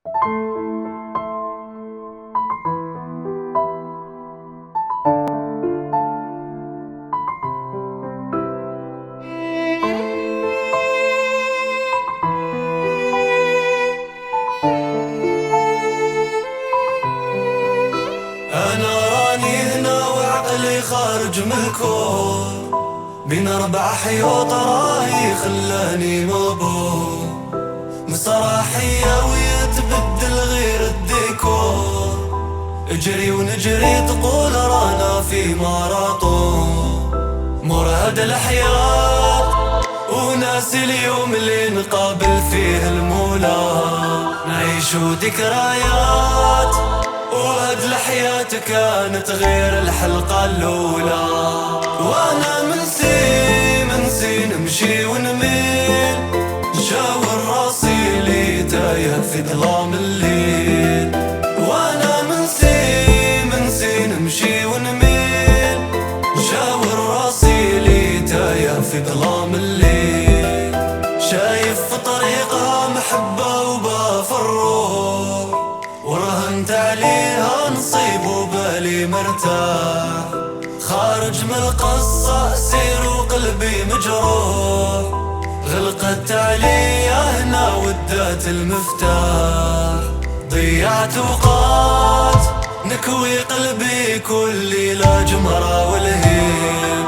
أنا راني هنا وعقلي خارج من الكون، بين 4 حيوط راهي خلاني مبهور، مسرحية ويتبدل غير الديكور، اجري ونجري تقول رانا في ماراطون، مرهد الحياة وناسي اليوم اللي نقابل فيه المولى، نعيشو ذكريات وهاد الحياة كانت غير الحلقة الأولى، وانا منسي نمشي ونميل، نشاور راسي لي تايه في ظلام الليل، وانا منسي نمشي ونميل، نشاور راسي لي تايه في ظلام الليل، شايف في طريقها محبة وباف الروح، ورهنت عليها نصيب وبالي مرتاح، خارج من القصة أسير وقلبي مجروح، غلقت عليا هنا ودات المفتاح، ضيعت أوقات نكوي قلبي كل ليلة جمرة والهيب،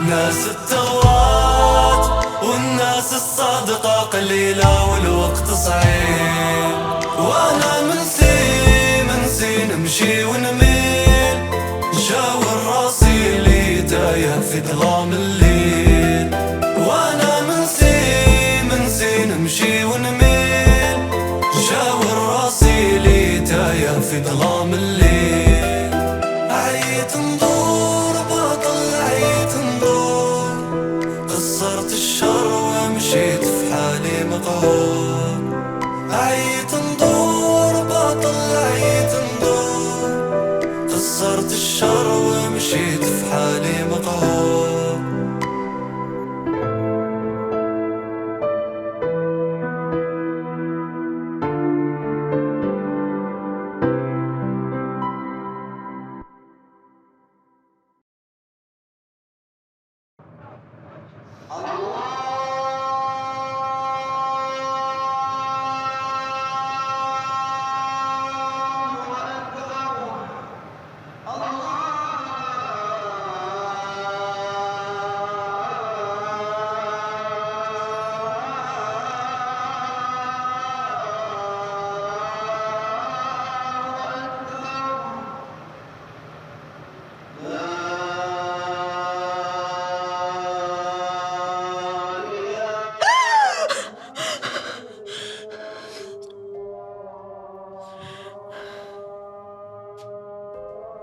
ناس التغوات والناس الصادقة قليلة والوقت صعيب، وانا منسي نمشي ونميل، نشاور راسي لي تايه في ظلام الليل، وانا منسي نمشي ونميل، نشاور راسي لي تايه في ظلام الليل، عيت ندور باطل عيت ندور، قصرت الشر ومشيت في حالي مقهور، عيت ندور باطل عيت ندور، قصرت الشر ومشيت في حالي مقهور.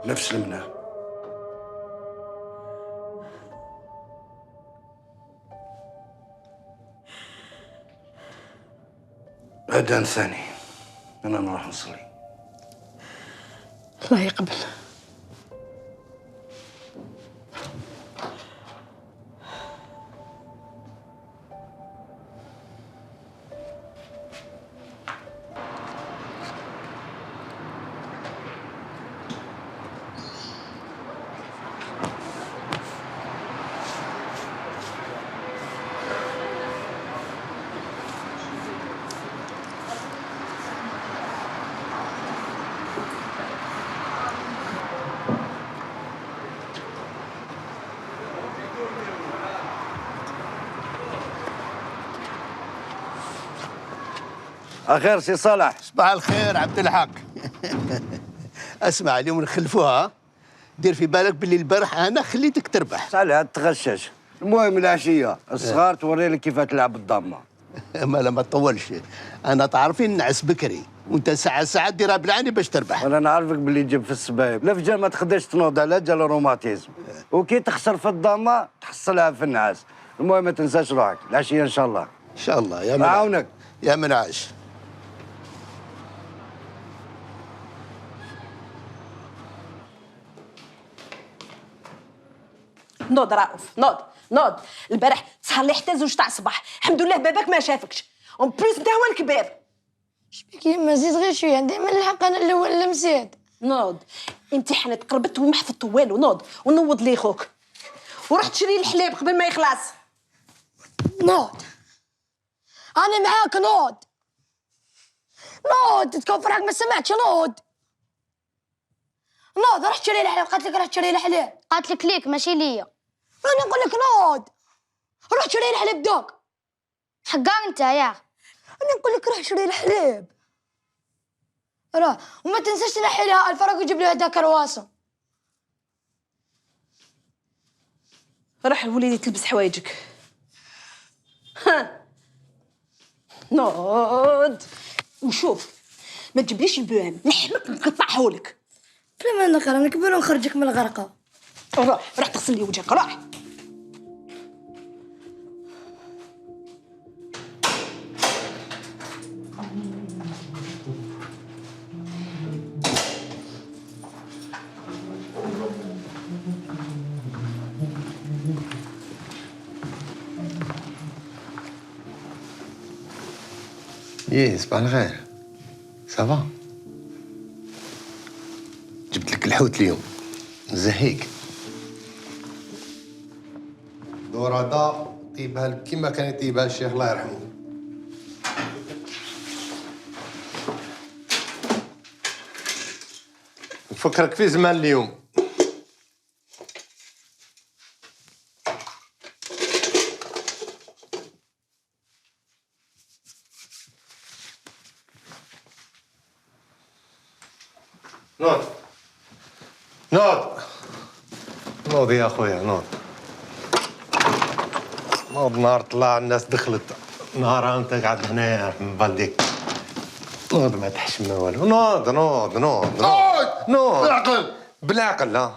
نفس المنى أذان ثاني، أنا نروح نصلي. الله يقبل. أخير سي صالح. صباح الخير عبد الحق. اسمع اليوم نخلفوها، دير في بالك باللي البارح انا خليتك تربح. صالح تغشش. المهم العشيه الصغار توري لك كيف تلعب الضامه. ما تطولش، انا تعرفين نعس بكري وانت ساعه ديرها بالعاني باش تربح. وانا نعرفك باللي تجيب في السبايب، لا فجاه ما تقدرش تنوض على جال الروماتيزم، وكي تخسر في الضامه تحصلها في النعاس. المهم ما تنساش روحك العشيه ان شاء الله. ان شاء الله يا عاونك يا منعش. نوض رؤوف، نوض البارح تسهر لي حتى 2 تاع الصباح، الحمد لله باباك ما شافكش، اون بليس انت هو الكبير. شبيك يما زيد غير شويه ديما الحق انا الاول اللي مسيت. نوض امتحانات قربت وما حفظتو والو. نوض ونوض لي خوك وروح تشري الحليب قبل ما يخلص. نوض انا معاك. نوض تكون فرحك ما سمعتش. نوض روح تشري الحليب. قالت لك روح تشري الحليب. قالت لك ليك ماشي ليا. انا نقول لك نوض روح تشري الحليب دوك. حقا انت يا انا نقول لك روح شري الحليب. راه وما تنساش تنحي لها الفرق وجيب لها هدا كرواسون. روح الوليدي تلبس حوايجك. نوض وشوف ما تجيبليش البوام نحمك نقطعهولك. فلما نقرا نكبر ونخرجك من الغرقه. روح تغسل لي وجهك. روح. صباح الخير. صافا؟ جبت لك الحوت اليوم نزهيك. دور هذا طيبها لك كيما كان يطيبها الشيخ الله يرحمه. نفكرك في زمان اليوم. نوض يا خويا نوض. نهار طلع الناس دخلت، نهار انت قاعد هنا من بالديك. نوض ما تحشم والو. نوض بالعقل. بالعقل لا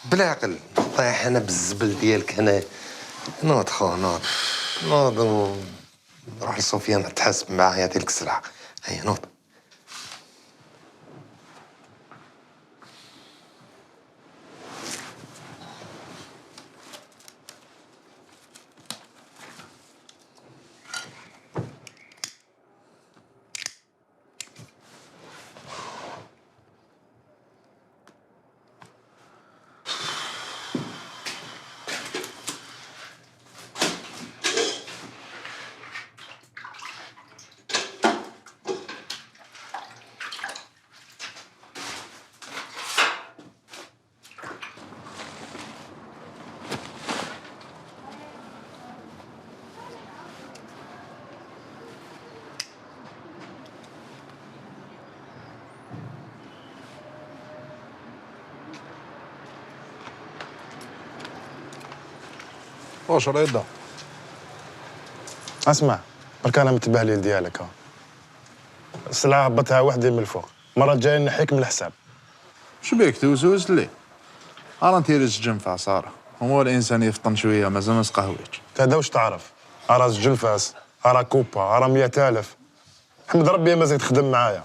بالعقل. طايح انا بالزبل ديالك هنا. نوض خو نوض روح لسفيان تحاسب معايا تلك السلعه. هيا نوض. واش رضا؟ اسمع برك انا متبهلل ديالك. السلعه هبطها وحدي من الفوق، المره الجايه نحيك من الحساب. شبيك توزوز لي؟ انا نتيرج جنفع صار هو الانسان يفطن شويه مازال ما سقهويش. هذا واش تعرف؟ راس جلفاس، راه كوبا، راه 100,000. حمد ربي مازال تخدم معايا.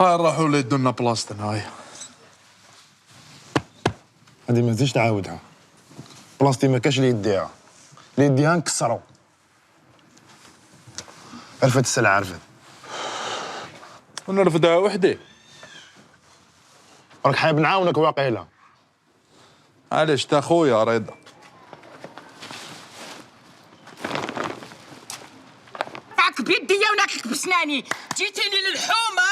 هاي نروحوا اللي يدونا بلاصتنا. هاي هذه ما تزيدش تعاودها. بلاصتي ما كاش اللي يديها، اللي يديها نكسرو. عرفت السلعه عرفت. ونرفدها وحدي. راك حايب نعاونك واقيلا. علاش تا خويا رضا؟ معك بيديا وناكلك بسناني. جيتيني للحومه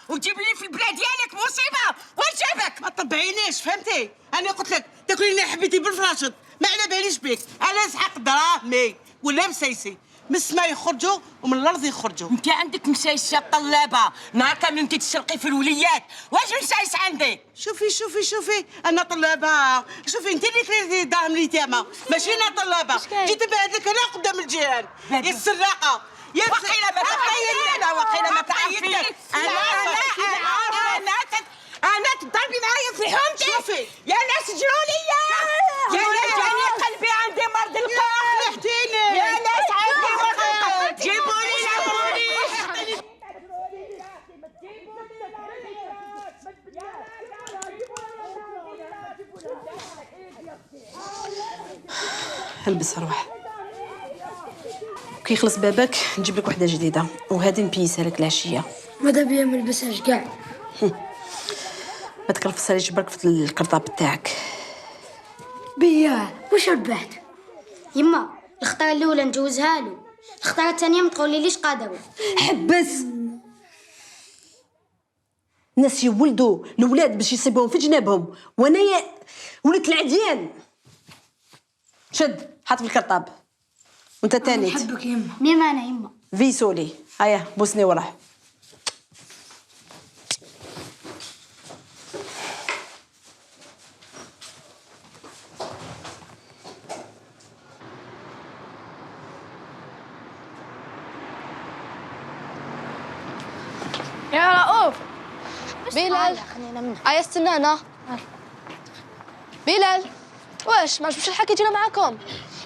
وتجيب لي في البلاد ديالك مصيبه. واش جابك؟ ما تطبعينيش فهمتي؟ انا قلت لك تاكليني حبيتي بالفراشط ما على باليش بيك. انا نسحق دراهمي ولا مسيسي من السماء يخرجوا ومن الارض يخرجوا. انت عندك مسايسه طلابه نهار كامل انت تسرقي في الوليات. واش مسايس عندي؟ شوفي انا طلابه. شوفي انت اللي كريتي دراهم اليتامى ماشي انا طلابه. جيت نبهدلك انا قدام الجيران يا السراقه يا وقيله ما تعرفيني. انا تضربي معايا في حومتي. شوفي يا ناس جروا ليا يا ناس جاني قلبي عندي مرض القلب. يا ناس عندي مرض القلب. جيبوني البوليس. البس روح. كي كي يخلص باباك نجيب لك وحده جديده وهذه نبيسها لك العشيه. ماذا بيا ما نلبسهاش كاع. ما تكرفسهاليش برك في الكرطاب تاعك. بيا واش ربحت؟ يما الخطره الاولى نجوزها له، الخطره الثانيه ما تقوليليش قادروا. حبس. الناس يولدوا الاولاد باش يصيبوهم في جنابهم، وانايا وليت العديان. شد حط في الكرطاب وانت تاني. نحبك يما. ميم انا يما. فيسولي هيا بوسني وراه. يا رؤوف. بلال استنانا. بلال واش ما عجبش الحكي جينا معاكم؟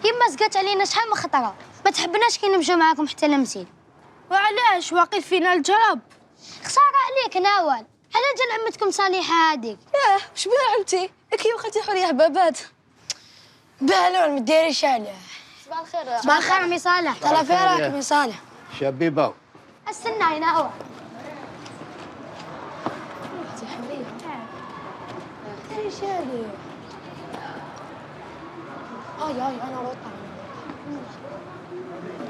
يما زقات علينا شحال من خطره، ما تحبناش كي نمشيو معاكم حتى لمسين. وعلاش واقيل فينا الجرب؟ خساره عليك ناول، على جال عمتكم صالحه هذيك. ياه واش بها عمتي؟ كي وخالتي حوريه بابات. بهلول ما ديريش عليه. صباح الخير. صباح الخير عمي صالح. ترى في راك عمي صالح. شبيبه استنى ناول. ديريش عليه. اي انا روطه.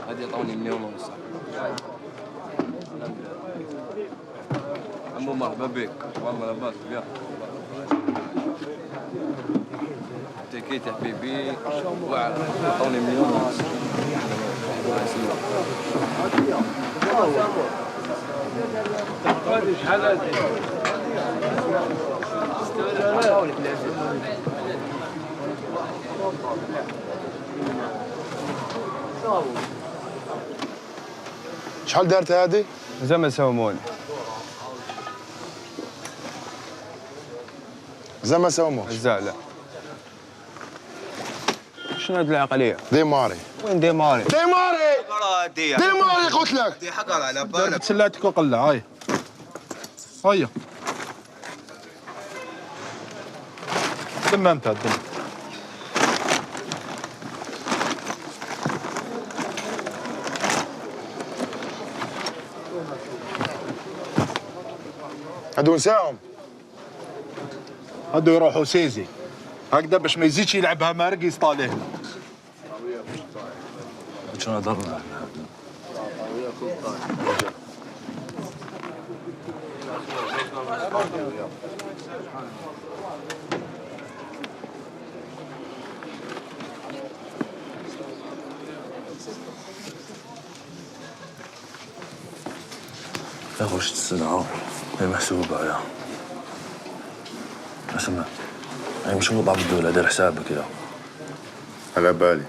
هذه عطوني مليون ونص. عمو مرحبا بك، والله لاباس بيا. تكيت يا حبيبي، عطوني مليون ونص. الله يسلمك. شحال هذه؟ شحال دارت هذه؟ زعما ساوموني. زعما ساوموش. زعلا. شنو هاد العقلية؟ ديماري. وين ديماري؟ ديماري ديماري ديماري قلت لك. دي حقر على بالك. درت سلاتك وقلع هاي. هيا. دم انت الدم. هادو نساهم. هادو يروحوا سيزي هكذا باش ما يزيدش يلعبها مارق يسطاليه. شنو هضرنا؟ يا خوش السلعة هي محسوبة يا اسمع، هي مشروطة بالدولة، دير حسابك يا. على بالي.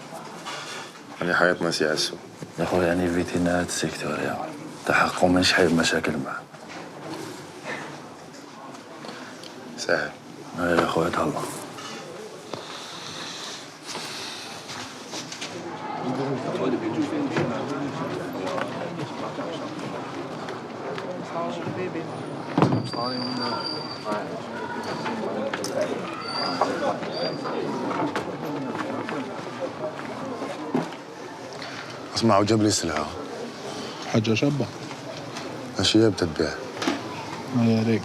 أنا حياة ناس يعسوا. يا خويا يعني فيتينات السيكتور يا تحققوا مانيش حايب مشاكل معاه. سهل. يا خويا تهلا. اسمع وجاب لي سلعة. حاجة شابة. أشياء بتتباع. يا ريت.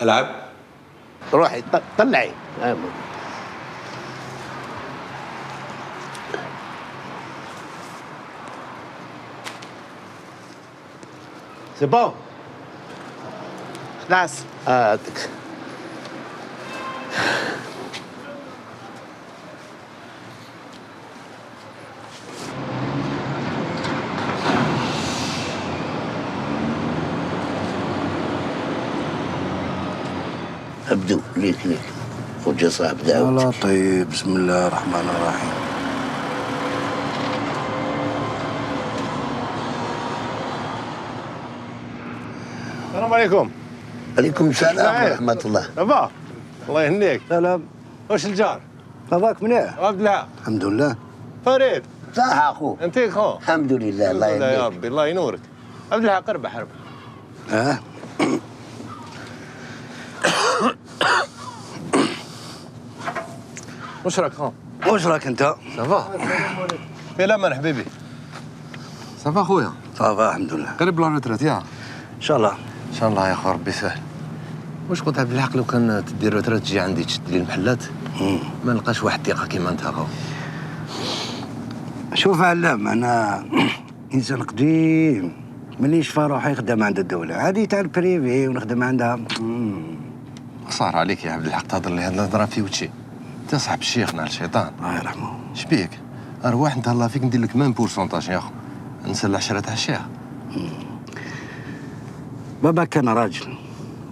العب. روحي طلعي. سي بون. خلاص هاتك. ابدو ليك وجه صعب داود. الله طيب، بسم الله الرحمن الرحيم. السلام عليكم. عليكم السلام ورحمة الله. صافا. الله يهنيك. سلام. واش الجار؟ صافاك منيح؟ عبد الحق. الحمد لله. فريد. صح اخو. انت خو. الحمد لله. الله يهنيك يا ربي الله ينورك. عبد الحق اربح. واش راك خو؟ واش راك انت؟ صافا. في الامان حبيبي. صافا خويا. صافا الحمد لله. قريب لا روتريت يا ان شاء الله. ان شاء الله يا خو ربي يسهل. واش قلت عبد الحق لو كان تدير روتريت تجي عندي تشد لي المحلات ما نلقاش واحد ثقه كيما انت خو. شوف علام، انا انسان قديم مانيش فا روحي خدام عند الدوله، عادي تاع البريفي ونخدم عندها. صار عليك يا عبد الحق تهضر لي هاد الهضره في وجهي. انت صاحب الشيخ نهار الشيطان الله يرحمه. شبيك؟ ارواح نتهلا فيك ندير لك ميم بورسونتاج يا خو نسى العشره تاع الشيخ. بابا كان راجل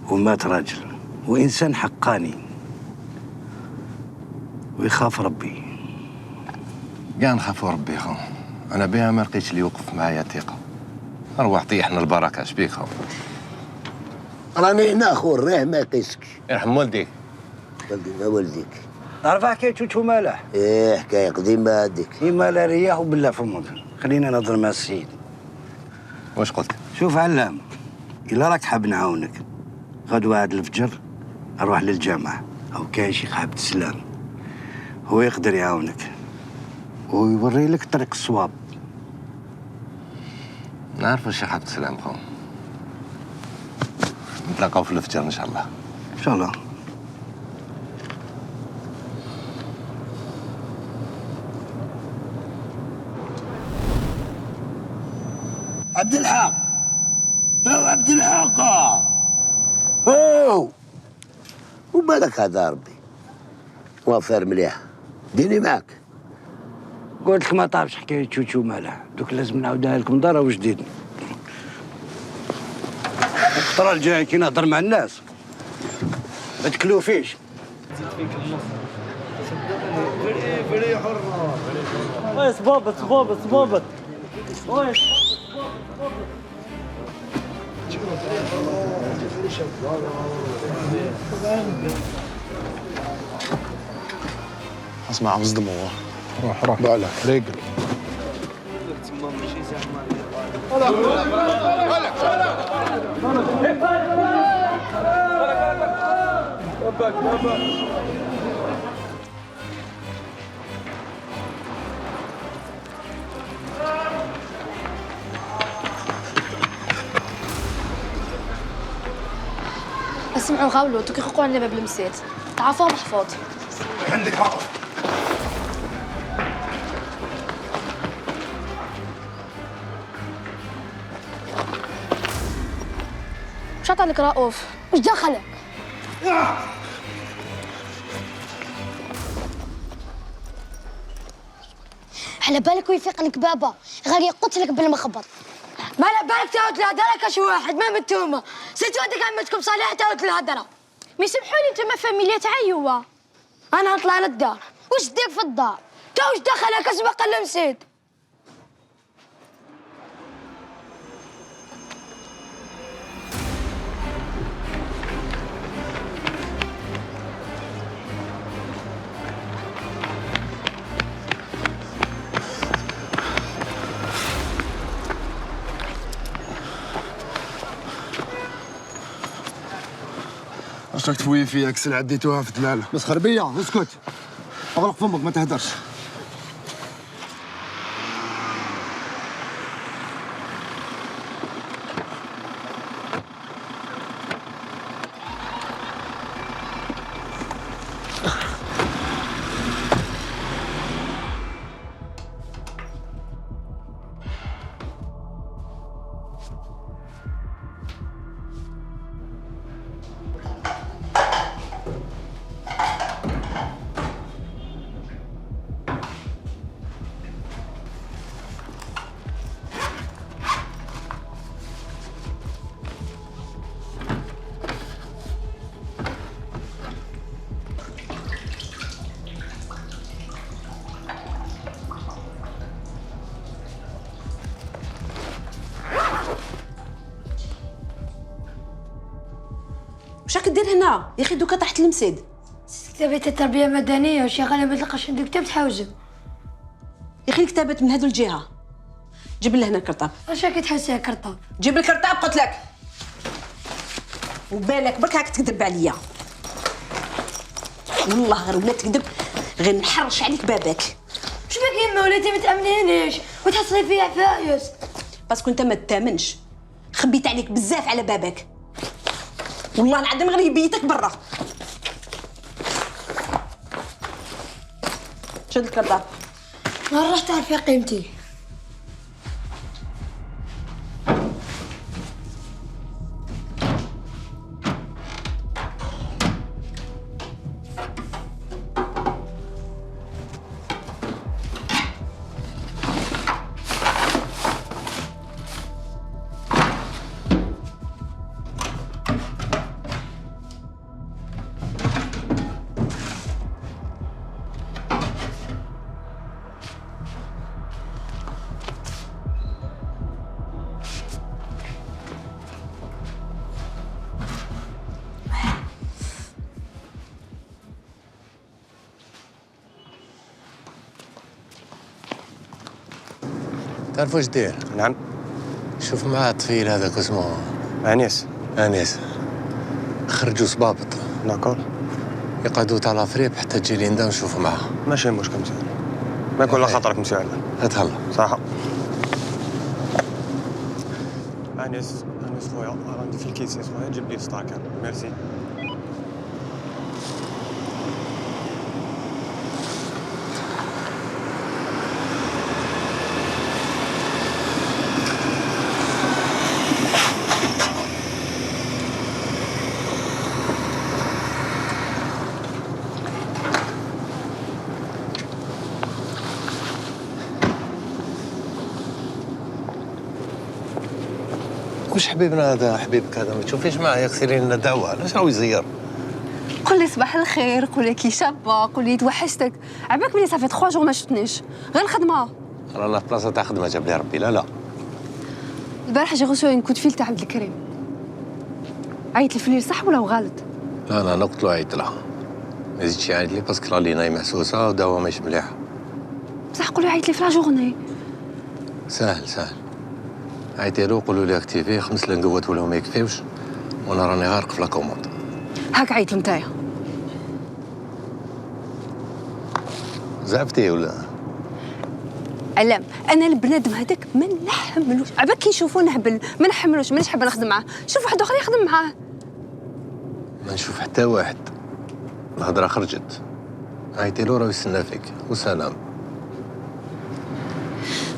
ومات راجل وانسان حقاني ويخاف ربي. كاع نخافوا ربي خو. انا بها ما لقيتش اللي يوقف معايا ثقه. ارواح طيحنا البركه. شبيك خو؟ راني هنا اخو الراه ما يقيسك. يرحم والديك. ولدي ما والديك. تعرف حكايه توتو مالح؟ ايه حكايه قديمه هذيك. إما لا رياح وبالله في المدن. خلينا نهضر مع السيد. واش قلت؟ شوف علام، إلا راك حاب نعاونك غدوة عاد الفجر أروح للجامعة أو كاين شيخ عبد السلام، هو يقدر يعاونك ويوري لك طريق الصواب. نعرف الشيخ عبد السلام خو. نتلاقاو في الفجر ان شاء الله. إن شاء الله. عبد الحق. يا عبد الحق. اوه وبالك هذا ربي وافر مليح. ديني معك. قلت لك ما تعرفش حكاية توتو مالح، دوك لازم نعاودها لكم ضرة وجديد. الخطرة الجاية كي نهضر مع الناس ما تكلوفيش. وي صبابط صبابط صبابط. وي اسمع عم صدمه. روح بالك ريقل. اسمعوا غاولوا توكي خقوا على باب المسيت تعرفوا محفوظ. عندك حق. وش عطالك رؤوف؟ وش دخلك؟ على بالك ويفيق لك بابا غير يقتلك بالمخبط. ما على بالك تعود الهدرة كش واحد ما متومة ست ودك عمتكم صالحة تعود الهدرة. ما يسمحولي انت ما فاميليا تعيوا. انا نطلع للدار. وش ديك في الدار؟ تا وش دخلك اسبق اللي نسيت. اش راك تفوي فيا كسل عديتوها في دلاله. بس خربيه اسكت. اغلق فمك ما تهدرش. دير هنا يا اخي دوكا تحت المسيد. كتابة التربية المدنية وشغالة ما تلقاش عندك كتاب تحوزو. يا اخي الكتابات من هذو الجهه. جيب لي هنا الكرطاب. واش راكي تحسها كرطاب؟ جيب الكرطاب قلت لك. وبالك برك هاك تكذب عليا. والله غير ولا تكذب غير نحرش عليك باباك. واش بك يما وليتي ما تامنينيش وتحصلي فيا عفايس؟ باسكو انت ما تامنش. خبيت عليك بزاف على باباك. والله العظيم غير يبيتك برا. شد الكرطاب. ما راح تعرفي قيمتي. تعرف واش دير؟ نعم. شوف معاه الطفيل هذاك اسمه انيس. انيس. خرجوا صبابط. داكور. يقعدوا تاع لافريب حتى تجي ليندا ونشوف معاه. ماشي مشكل مسيو. ما يكون لا خاطرك مسيو علاه. اتهلا. صح. انيس خويا عندي في الكيسيس خويا جيب لي الستاكر. ميرسي. واش حبيبنا هذا حبيبك هذا ما تشوفيش معاه يغسل لنا دعوه علاش راهو يزير؟ قول لي صباح الخير، قول لي كي شابه، قول لي توحشتك. عباك بلي صافي 3 جور ما شفتنيش، غير الخدمه. رانا في بلاصه تاع خدمه جاب لي ربي. لا البارح جي غوسو ان كود فيل تاع عبد الكريم. عيط لي في الليل صح ولا غلط؟ لا انا قلت له عيط لها. ما يزيدش يعيط لي باسكو راني نايمه محسوسه ودواء ماشي مليح. بصح قول له عيط لي في لا جورني. سهل عيطي له قولوا لي اكتيفي 5 لنقوات ولا ما يكفيوش وانا راني غارق في لاكوموند. هاك عيط له نتايا. زعفتي ولا؟ علام انا البنادم هذاك ما نحملوش. عباك كي نشوفو نهبل ما نحملوش، مانيش حابه نخدم معاه. شوف واحد اخر يخدم معاه. ما نشوف حتى واحد. الهضره خرجت. عيطي له راه يستنى فيك وسلام.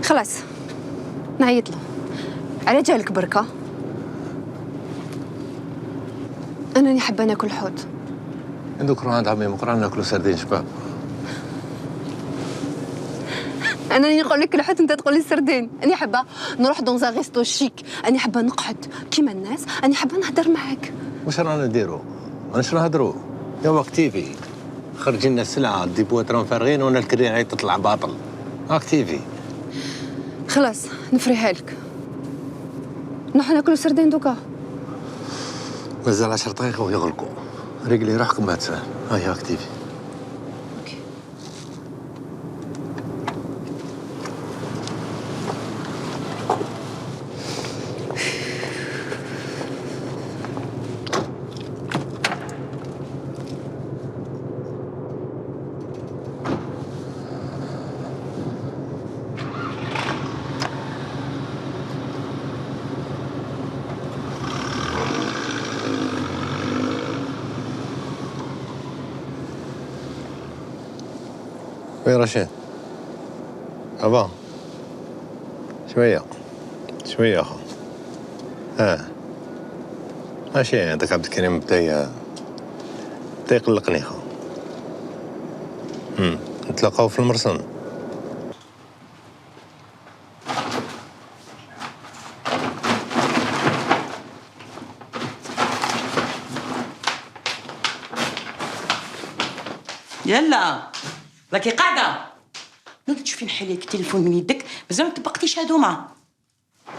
خلاص نعيط له. على جالك بركه. انني حابه ناكل حوت. عندك روح عند عمي مقران ناكلو سردين شباب. انني نقول لك الحوت انت تقول لي سردين. اني حابه نروح دون زا ريستو شيك. اني حابه نقعد كيما الناس. اني حابه نهضر معاك. واش رانا نديرو؟ ماناش نهضرو. يا اكتيفي خرجي لنا السلعه دي بواترون فارغين وانا الكريعه تطلع باطل. اكتيفي. خلاص نفريها لك. نروح ناكلو سردين دوكا. مازال 10 دقائق ويغلقوا. رجلي روحكم ما تسهل. هاي اكتيفي. وين رشيد؟ أبا شوية أخو. ماشي هذاك عبد الكريم بدا يقلقني خو. نتلاقاو في المرسم. يلا راكي قاعده. نوض تشوفي نحي لك التليفون من يدك مازال ما طبقتيش هادوما.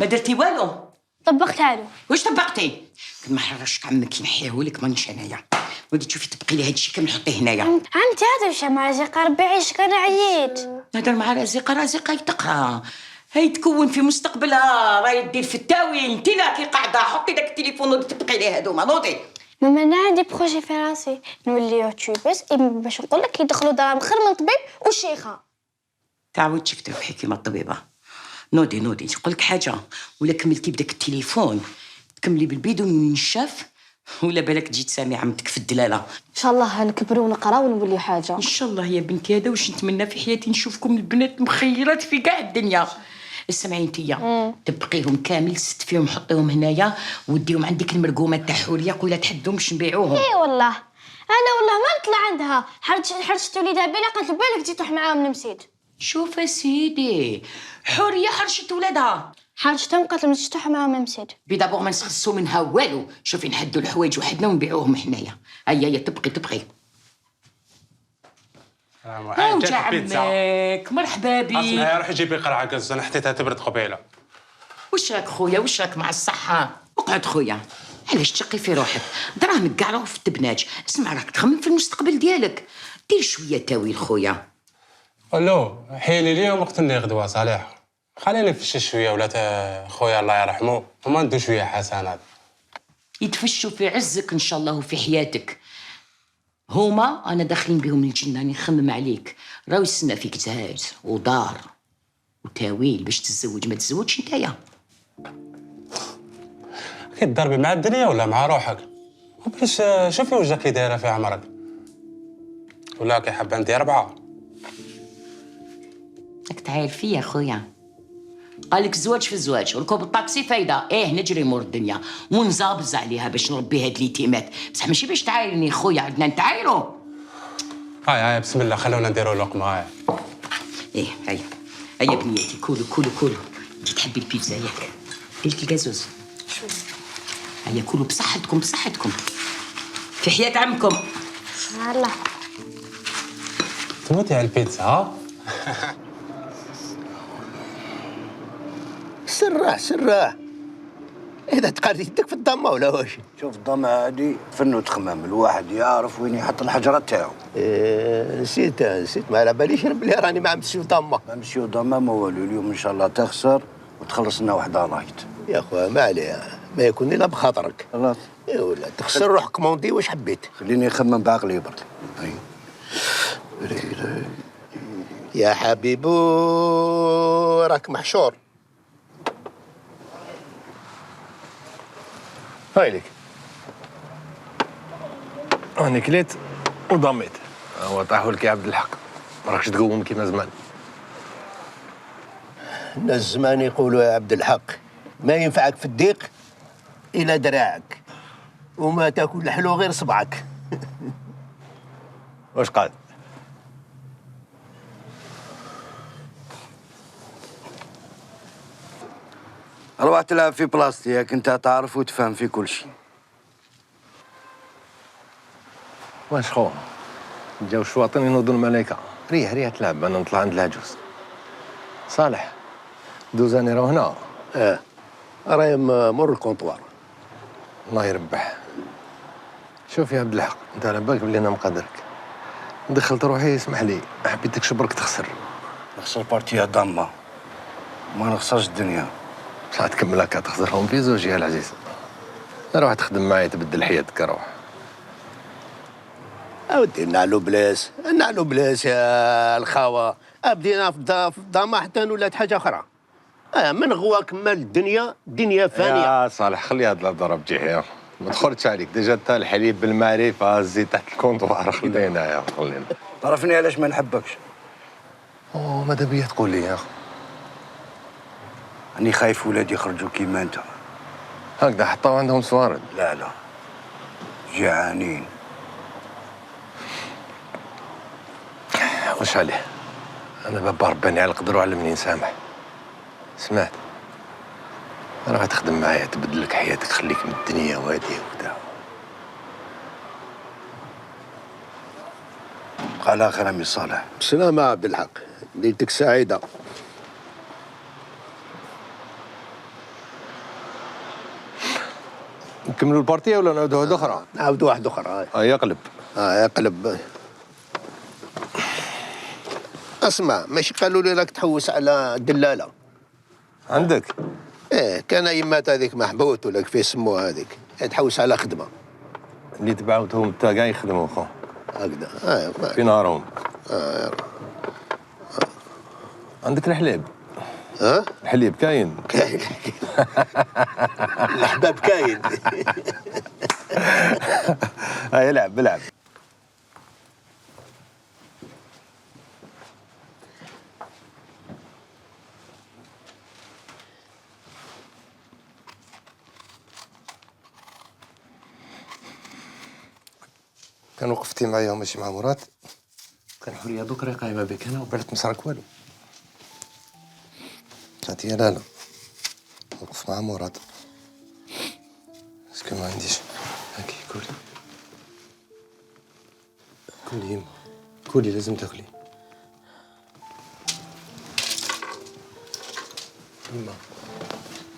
ما درتي والو. طبقتها له. واش طبقتي؟ كل ما حرشك عمك ينحيهولك مانيش انايا. ودي تشوفي تبقي لي هادشي كامل حطيه هنايا. عمتي هذا مع رزيقه ربي يعيشك، انا عييت. نهضر مع رزيقه تقرا، هاي تكون في مستقبلها، راهي دير في التاويل. انت لا كي قاعده حطي داك التليفون وتبقي لي هادوما نوضي. ماما انا عندي بروجي في راسي نولي يوتيوبرز باش نقول لك يدخلوا دراهم خير من طبيب وشيخه. تعودتك تروحي كيما الطبيبه. نوضي نقول لك حاجه، ولا كملتي بداك التليفون تكملي بالبيدو النشاف، ولا بالك تجي تسامي عمتك في الدلاله. ان شاء الله نكبروا ونقراو ونولي حاجه. ان شاء الله يا بنتي، هذا واش نتمنى في حياتي، نشوفكم البنات مخيرات في كاع الدنيا. اسمعي انتيا، تبقيهم كامل ستفيهم حطيهم هنايا وديهم عندك المرقومه تاع حوريه، قولها تحدهم باش نبيعوهم. اي والله انا والله ما نطلع عندها، حرشت وليدها بلا قالت بالك تجي تروح معاهم نمسيد. شوف سيدي، حوريه حرشت ولادها، حرشتهم قالت لهم تروح معاهم نمسيد. بدابور ما نسخسوا منها والو. شوفي نحدوا الحوايج وحدنا ونبيعوهم حنايا. هيا تبقي اوجا عمك، مرحبا بك. اسمعي روحي جيبي قرعه قز، انا حطيتها تبرد قبيله. واش راك خويا، واش راك مع الصحه؟ اقعد خويا، علاش تشقي في روحك؟ دراهمك كاع راهو في التبناج. اسمع راك تخمم في المستقبل ديالك، دير شويه تاويل خويا. الو حيلي اليوم وقتلني غدوه صالح، خليني نفشي شويه ولات خويا الله يرحمه وما ندو شويه حسنات. يتفشوا في عزك ان شاء الله وفي حياتك. هما انا داخلين بهم الجنه، نخمم عليك، راهو يستنى فيك زهاج ودار وتاويل باش تتزوج. ما تزوجش نتايا، كتضربي مع الدنيا ولا مع روحك؟ وباش شوفي واش كي دايره في عمرك، ولا كي حابه انت 4. راك تعاير فيا خويا. قالك الزواج في الزواج وركوب الطاكسي فايده. نجري مور الدنيا ونزابز عليها باش نربي هاد اليتيمات، بصح ماشي باش تعايرني خويا، عندنا نتعايروا. هاي بسم الله، خلونا نديروا لقمه. هاي هيا بنياتي، كولوا. انت تحبي البيتزا ياك؟ ديرلك الكازوز. هيا كولوا بصحتكم في حياة عمكم. الله تموتي على البيتزا. ها سراه إذا تقري يدك في الضمة ولا واش؟ شوف الضمة هادي فن وتخمام، الواحد يعرف وين يحط الحجرة تاعو. نسيت ما على باليش بلي راني مع مسيو ضمة. مسيو ضمة ما والو، اليوم إن شاء الله تخسر وتخلص لنا واحد لايت. يا خويا ما عليها، ما يكون إلا بخاطرك. خلاص. إي ولا تخسر روحك موندي واش حبيت. خليني نخمم بعقلي برك. يا حبيبو راك محشور. هاي لك، راني كليت وضميت. هو طاحوا لك يا عبد الحق، ما راكش تقوم كيما زمان. الناس زمان يقولوا يا عبد الحق ما ينفعك في الضيق إلا دراعك، وما تاكل الحلو غير صبعك. واش قال؟ 4000 في بلاصتك، انت تعرف وتفهم في كل شيء. واش خو جاو الشواطن ينوضوا الملائكه. ريح تلعب، انا نطلع عند العجوز. صالح دوزاني راهو هنا. راهي مور الكونطوار. الله يربح. شوف يا عبد الحق، انت على بالك بلي انا مقدرك. دخلت روحي، اسمح لي، حبيتك شبرك تخسر. نخسر بارتيا ضمه، ما نخسرش الدنيا. بصح تكمل هكا تخسرهم في زوج يا العزيز. روح تخدم معايا تبدل حياتك. روح اودي نعلو بلاس يا الخاوه. بدينا في الضامه حتى ولات حاجه اخرى. من غواك مال الدنيا فانيه. يا صالح خلي هاد الهضره بجيحيه، ما تخرجش عليك. ديجا انت الحليب بالمعرفه الزيت تحت الكونطوار. خلينا يا خلينا. تعرفني علاش ما نحبكش؟ ماذا بيا تقول لي يا اخو؟ راني خايف ولادي يخرجوا كيما انت. هكذا حطوا عندهم صوارد؟ لا جيعانين. واش عليه؟ انا بابا رباني على القدر وعلمني نسامح. سمعت؟ راه تخدم معايا تبدل لك حياتك، خليك من الدنيا وهادي وكذا. قال اخر عمي صالح. بسلامة عبد الحق، ليلتك سعيدة. نكملوا البارتيه ولا نعاودوا واحده اخرى؟ نعاودوا واحده اخرى. يقلب. يقلب. اسمع، ماشي قالوا لي راك تحوس على دلاله عندك؟ ايه، كان يمات هذيك محبوت ولا كيف يسموها هذيك، تحوس على خدمه اللي تبعوتهم انت كاع يخدموا خو هكذا. في نهارهم. عندك الحليب؟ الحليب كاين؟ كاين. الحباب كاين. هاي العب. كان وقفتي معايا ماشي مع مراد، كان حوريه دوك راهي قايمه بك هنا وبالك مصرك والو. قالت لي لا وقف مع مراد. اسكو ما عنديش هاكي كولي يما، كولي لازم تاكلي يما.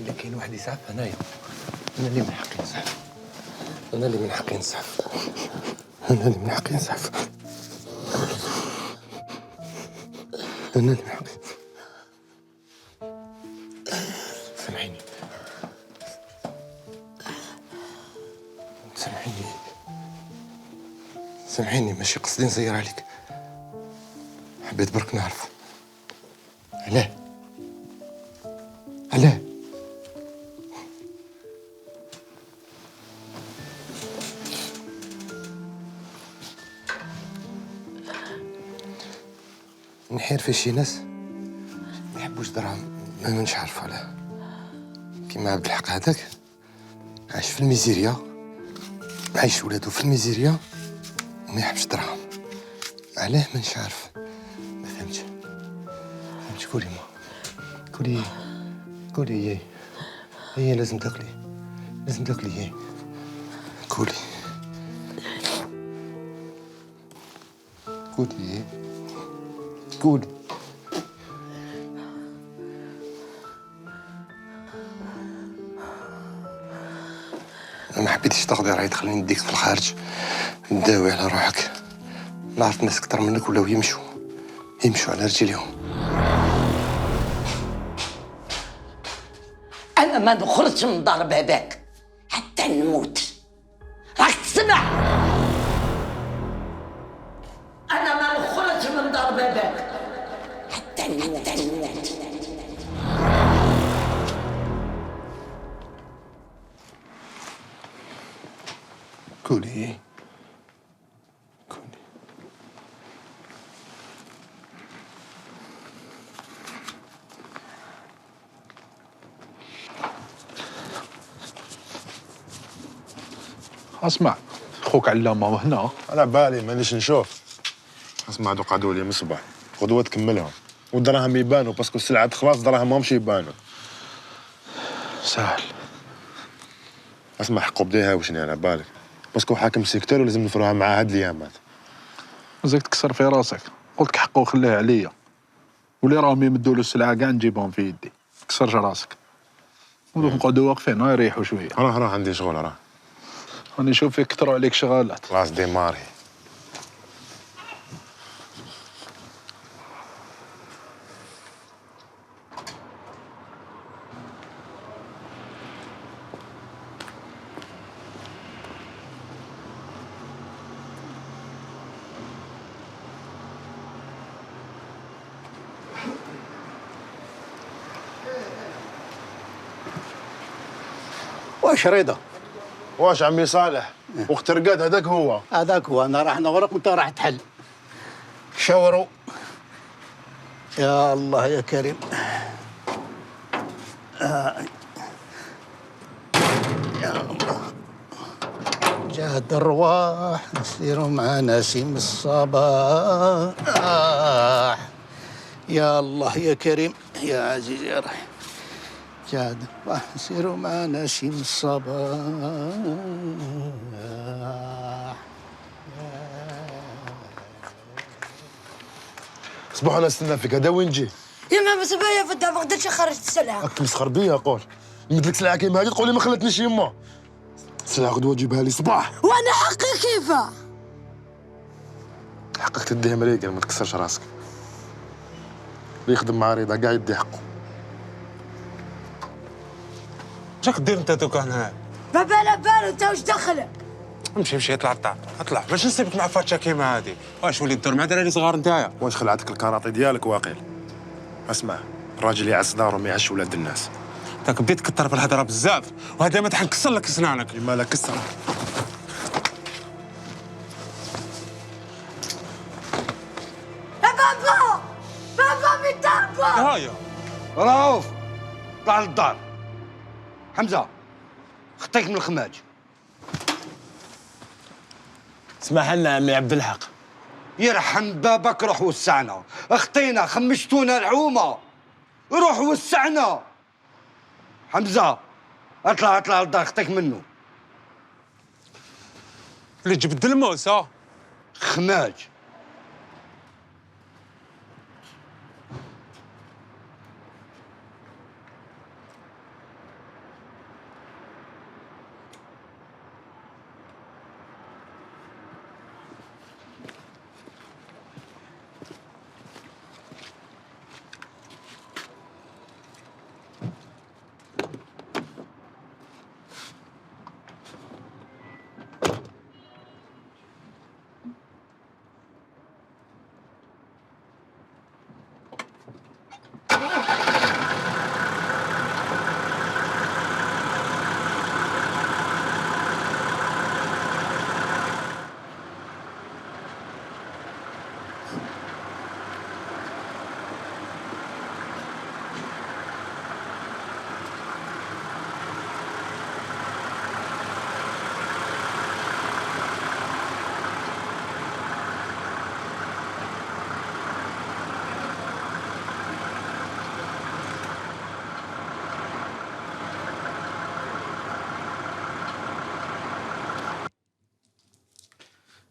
إلا كاين واحد يسعف هنايا، أنا اللي من حقي نسعف. أنا اللي من حقي نسعف. سامحيني ماشي قصدي نزير عليك، حبيت برك نعرف علاه نحير في شي ناس ما يحبوش دراهم، ما مانيش عارف علاه. كيما عبد الحق هذاك عايش في الميزيريا، عايش ولادو في الميزيريا وما يحبش دراهم. علاه مانيش عارف، ما فهمتش. كولي ما كولي هي لازم تاكلي هي كولي ما حبيتش تاخذي راهي تخليني نديك في الخارج نداوي على روحك. نعرف ناس اكثر منك ولاو يمشوا على رجليهم. انا ما نخرجش من دار باباك حتى نموت، راك تسمع؟ انا ما نخرج من دار باباك حتى نموت. كولي اسمع، خوك علامة وهنا. على بالي مانيش نشوف. اسمع، دوك قعدوا لي من الصباح، غدوة تكملهم والدراهم يبانوا، باسكو السلعة خلاص دراهم ماهمش يبانوا. سهل. اسمع، حقوا بديها وشني على بالك، باسكو حاكم السيكتور ولازم نفروها مع هاد الايامات. مازالك تكسر في راسك، قلت لك حقه وخليه عليا، واللي راهم يمدوا له السلعة كاع نجيبهم في يدي. كسرش راسك ودوك نقعدوا واقفين يريحوا شوية. راه عندي شغل، راه راني نشوف فيك كثروا عليك شغالات. خلاص ديماري. واش رضا؟ واش عمي صالح؟ وقت رقاد هذاك هو. انا راح نغرق وانت راح تحل. شاوروا. يا الله يا كريم. يا الله. جاد الرواح نسير مع نسيم الصباح. يا الله يا كريم يا عزيز يا رحيم. جاد الرواح نسير مع نسيم الصباح. صباح انا نستنى فيك، هذا وين جي؟ يا ماما سبايا في الدار ما قدرتش نخرج السلعة. راك تمسخر بيا قول. نمد لك سلعة كيما هذه تقول لي ما خلتنيش يما. السلعة غدوة تجيبها لي صباح. وانا حقي كيفه؟ حقك تديها مريقل ما تكسرش راسك. اللي يخدم مع رضا كاع يدي حقه. اش دير انت دوكا هنا؟ ما بالك بالو انت واش دخلك؟ امشي اطلع باش نسيبك مع فاتشه كيما هادي. واش ولي تدور مع دراري صغار نتايا؟ واش خلعتك الكراطي ديالك واقيل؟ اسمع، الراجل يعس دارو ما يعش ولاد الناس. انت بديت تكثر في الهضره بزاف وهذا ما تحنكسر لك اسنانك. لما لا كسر. بابا بالتربه. هايا رؤوف طلع للدار. حمزه خطيك من الخماج. اسمح لنا عمي عبد الحق. يرحم بابك روح وسعنا. اخطينا خمشتونا العومه. روح وسعنا. حمزه اطلع للدار خطيك منه. اللي جبد الموس ها خماج.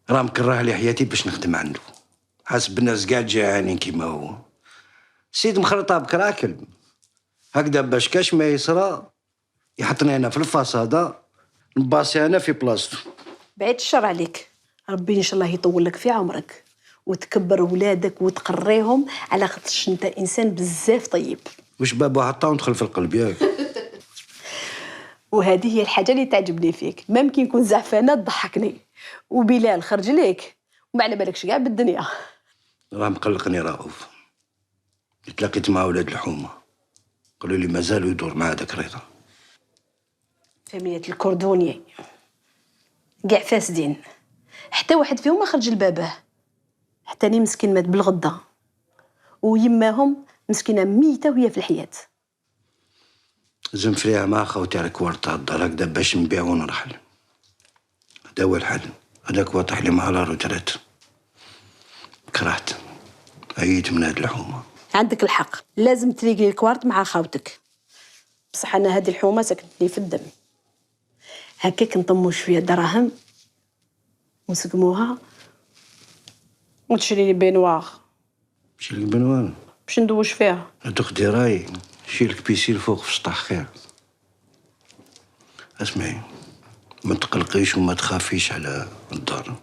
راه مكره لي حياتي باش نخدم عنده. حاسب الناس كاع جاعانين كيما هو. سيد مخرطه بكراكل هكذا باش كاش ما يصرى يحطني انا في الفاصاده نباسي انا في بلاصتو. بعيد الشر عليك، ربي ان شاء الله يطول لك في عمرك وتكبر ولادك وتقريهم على خاطرش انت انسان بزاف طيب. واش بابا حطها وندخل في القلب ياك؟ وهذه هي الحاجه اللي تعجبني فيك، ما يمكن نكون زعفانه تضحكني وبلال خرج ليك وما على بالكش كاع بالدنيا. راه مقلقني رؤوف. تلاقيت مع ولاد الحومه قالوا لي مازالوا يدور مع هذاك رضا. فاميلة الكردوني كاع فاسدين، حتى واحد فيهم ما خرج لباباه. حتى ني مسكين مات بالغدا ويماهم مسكينه ميته وهي في الحياه. زم فيها مع خوتي على كوارطة الدار هكذا باش نبيع ونرحل. هذا هو الحل. هذاك واضح لي مع لا روتريت. كرهت عييت من هاد الحومه. عندك الحق، لازم تريقلي الكوارت مع خاوتك. بصح انا هذه الحومه سكنتني في الدم. هكاك نطمو شويه دراهم ونسقموها وتشري لي بينواغ. شيل البنوان باش ندوش فيها. تاخدي راي شيلك بيسيل فوق في سطح خير. اسمعي ما تقلقيش وما تخافيش على الدار.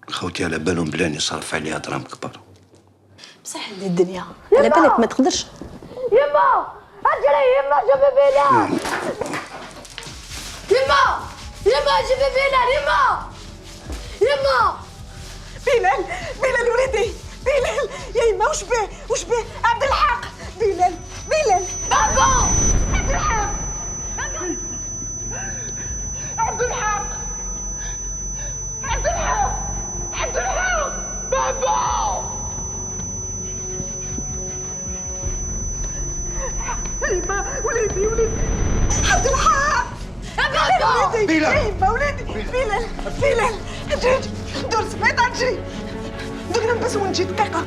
خوتي على بالهم بلاني صرف عليها دراهم كبار. بصح هذه الدنيا على بالك ما تقدرش. يما اجري يما شوفي بلال. يما شوفي بلال. يما بلال وليدي بلال. يا يما وش بيه عبد الحق. بلال بابا عبد الحق بابا يما وليدي عبد الحق. بابا يا يما وليدي بلال اجري ندور السبيطار اجري دوك نلبس ونجي دقيقه.